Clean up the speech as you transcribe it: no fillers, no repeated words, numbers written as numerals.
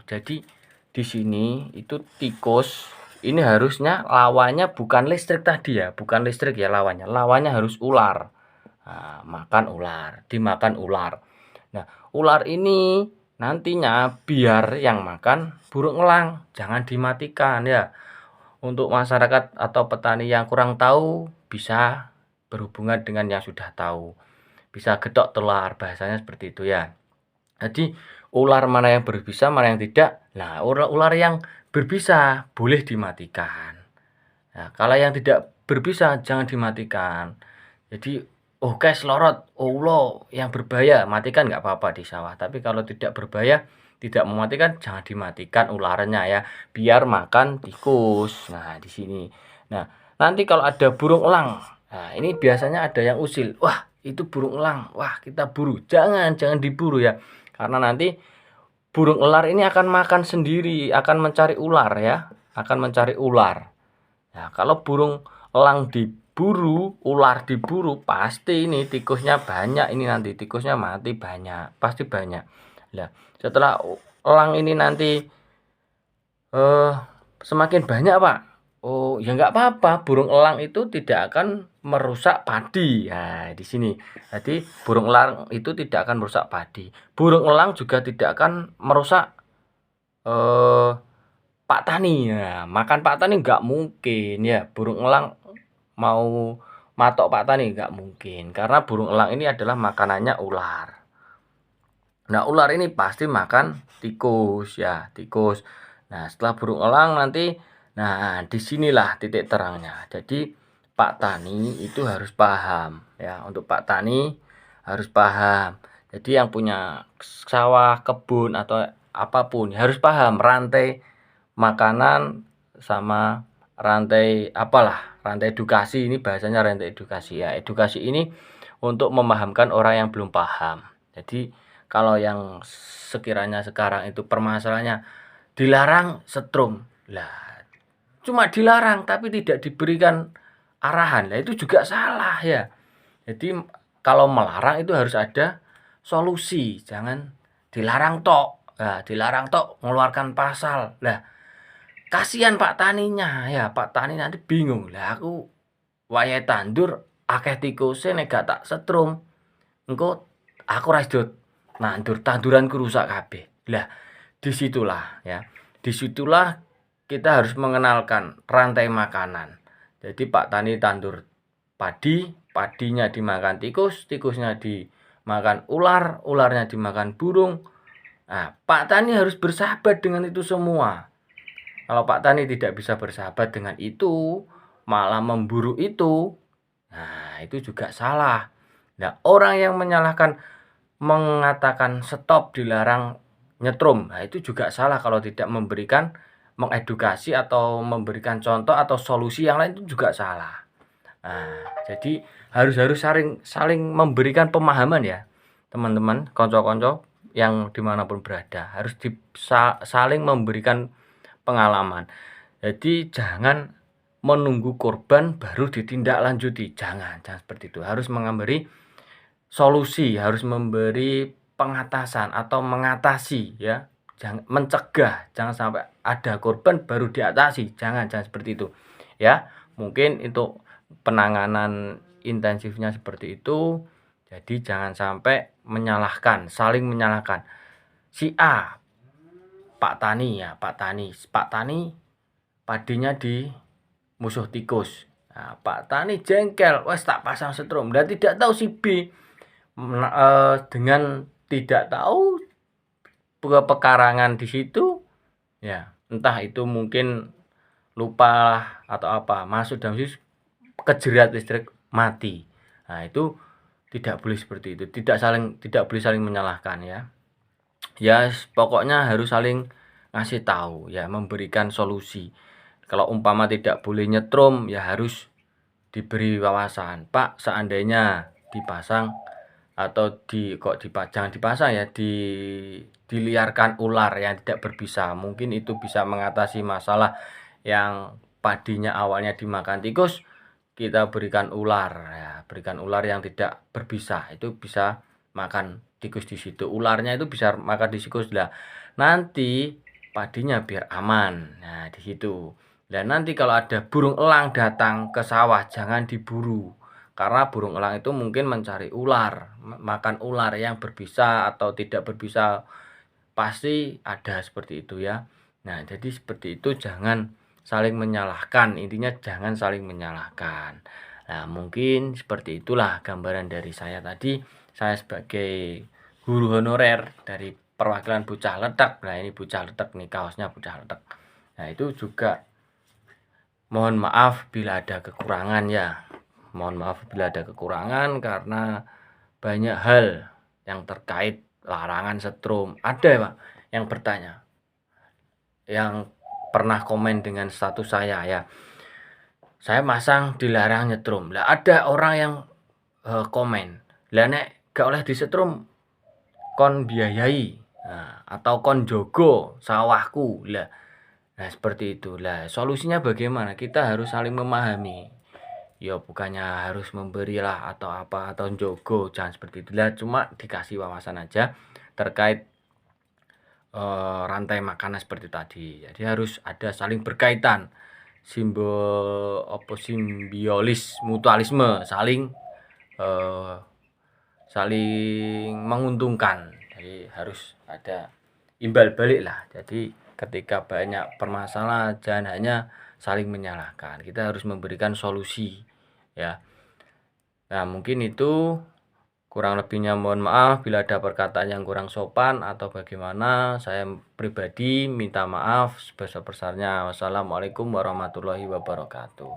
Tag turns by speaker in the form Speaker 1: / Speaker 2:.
Speaker 1: Jadi di sini itu tikus ini harusnya lawannya bukan listrik tadi ya, bukan listrik ya lawannya. Lawannya harus ular. Nah, makan ular, dimakan ular. Nah, ular ini nantinya biar yang makan burung elang, jangan dimatikan ya. Untuk masyarakat atau petani yang kurang tahu bisa berhubungan dengan yang sudah tahu. Bisa gedok telar, bahasanya seperti itu ya. Jadi ular mana yang berbisa, mana yang tidak. Nah, ular yang berbisa boleh dimatikan. Nah, kalau yang tidak berbisa jangan dimatikan. Jadi, oke selorot, ulo yang berbahaya, matikan nggak apa-apa di sawah. Tapi kalau tidak berbahaya, tidak mematikan, jangan dimatikan ularnya ya, biar makan tikus. Nah, di sini. Nah, nanti kalau ada burung elang, nah ini biasanya ada yang usil. Wah, itu burung elang. Wah, kita buru. Jangan diburu ya. Karena nanti burung elar ini akan makan sendiri, akan mencari ular ya, akan mencari ular. Nah, kalau burung elang diburu, ular diburu, pasti ini tikusnya banyak, ini nanti tikusnya mati banyak, pasti banyak. Nah, setelah elang ini nanti eh semakin banyak, Pak. Oh, ya nggak apa-apa, burung elang itu tidak akan merusak padi. Nah, di sini. Jadi burung elang itu tidak akan merusak padi. Burung elang juga tidak akan merusak eh Pak Tani. Ya, makan Pak Tani nggak mungkin ya. Burung elang mau matok Pak Tani nggak mungkin. Karena burung elang ini adalah makanannya ular. Nah, ular ini pasti makan tikus ya, tikus. Nah, setelah burung elang nanti, nah disinilah titik terangnya. Jadi Pak Tani itu harus paham ya. Untuk Pak Tani harus paham. Jadi yang punya sawah, kebun atau apapun harus paham rantai makanan sama rantai apalah, rantai edukasi. Ini bahasanya rantai edukasi ya. Edukasi ini untuk memahamkan orang yang belum paham. Jadi kalau yang sekiranya sekarang itu permasalahannya dilarang setrum. Lah, cuma dilarang tapi tidak diberikan arahan. Lah itu juga salah ya. Jadi kalau melarang itu harus ada solusi, jangan dilarang tok. Nah, dilarang tok mengeluarkan pasal. Lah, kasihan Pak Taninya ya, Pak Tani nanti bingung. Lah aku wayahe tandur akeh tikuse nek gak tak setrum. Engko aku ra iso nandur, tanduranku rusak kabeh. Lah, disitulah ya. Disitulah kita harus mengenalkan rantai makanan. Jadi Pak Tani tandur padi, padinya dimakan tikus, tikusnya dimakan ular, ularnya dimakan burung. Nah, Pak Tani harus bersahabat dengan itu semua. Kalau Pak Tani tidak bisa bersahabat dengan itu, malah memburu itu, nah itu juga salah. Nah, orang yang menyalahkan mengatakan stop dilarang nyetrum, nah itu juga salah kalau tidak memberikan mengedukasi atau memberikan contoh atau solusi yang lain itu juga salah. Nah, jadi harus harus saling saling memberikan pemahaman ya, teman-teman, konco-konco yang dimanapun berada harus saling memberikan pengalaman. Jadi jangan menunggu korban baru ditindaklanjuti. Jangan seperti itu. Harus memberi solusi, harus memberi pengatasan atau mengatasi ya. Jangan mencegah, jangan sampai ada korban baru diatasi. Jangan seperti itu. Ya, mungkin itu penanganan intensifnya seperti itu. Jadi jangan sampai menyalahkan, saling menyalahkan. Si A, Pak Tani ya, Pak Tani padinya di musuh tikus. Nah, Pak Tani jengkel, wes tak pasang setrum. Dan tidak tahu si B dengan tidak tahu pekarangan di situ, ya entah itu mungkin lupa atau apa, masuk dalam situ kejerat listrik mati. Nah, itu tidak boleh seperti itu. Tidak boleh saling menyalahkan ya. Ya, pokoknya harus saling ngasih tahu ya, memberikan solusi. Kalau umpama tidak boleh nyetrum ya harus diberi wawasan. Pak, seandainya dipasang atau jangan dipasang ya, diliarkan ular yang tidak berbisa. Mungkin itu bisa mengatasi masalah yang padinya awalnya dimakan tikus, kita berikan ular ya, berikan ular yang tidak berbisa. Itu bisa makan tikus di situ. Ularnya itu bisa makan di tikus lah. Nanti padinya biar aman. Nah, di situ. Dan nanti kalau ada burung elang datang ke sawah, jangan diburu. Karena burung elang itu mungkin mencari ular, makan ular yang berbisa atau tidak berbisa, pasti ada seperti itu ya. Nah, jadi seperti itu, jangan saling menyalahkan, intinya jangan saling menyalahkan. Nah, mungkin seperti itulah gambaran dari saya tadi. Saya sebagai guru honorer dari perwakilan Bocah Letek. Nah, ini Bocah Letek nih, kaosnya Bocah Letek. Nah, itu juga mohon maaf bila ada kekurangan ya. Mohon maaf bila ada kekurangan karena banyak hal yang terkait larangan setrum. Ada Pak yang bertanya, yang pernah komen dengan status saya ya. Saya masang dilarang nyetrum. Lah ada orang yang komen, "Lah nek gak oleh disetrum kon biayai. Nah, atau kon jogo sawahku." Nah seperti itu. Lah solusinya bagaimana? Kita harus saling memahami. Ya bukannya harus memberilah atau apa atau jogo, jangan seperti itu. Lah cuma dikasih wawasan aja terkait rantai makanan seperti tadi. Jadi harus ada saling berkaitan. Simbiosis mutualisme, saling menguntungkan. Jadi harus ada imbal balik lah. Jadi ketika banyak permasalahan jangan hanya saling menyalahkan. Kita harus memberikan solusi ya. Nah, mungkin itu, kurang lebihnya mohon maaf bila ada perkataan yang kurang sopan atau bagaimana. Saya pribadi minta maaf sebesar-besarnya. Wassalamualaikum warahmatullahi wabarakatuh.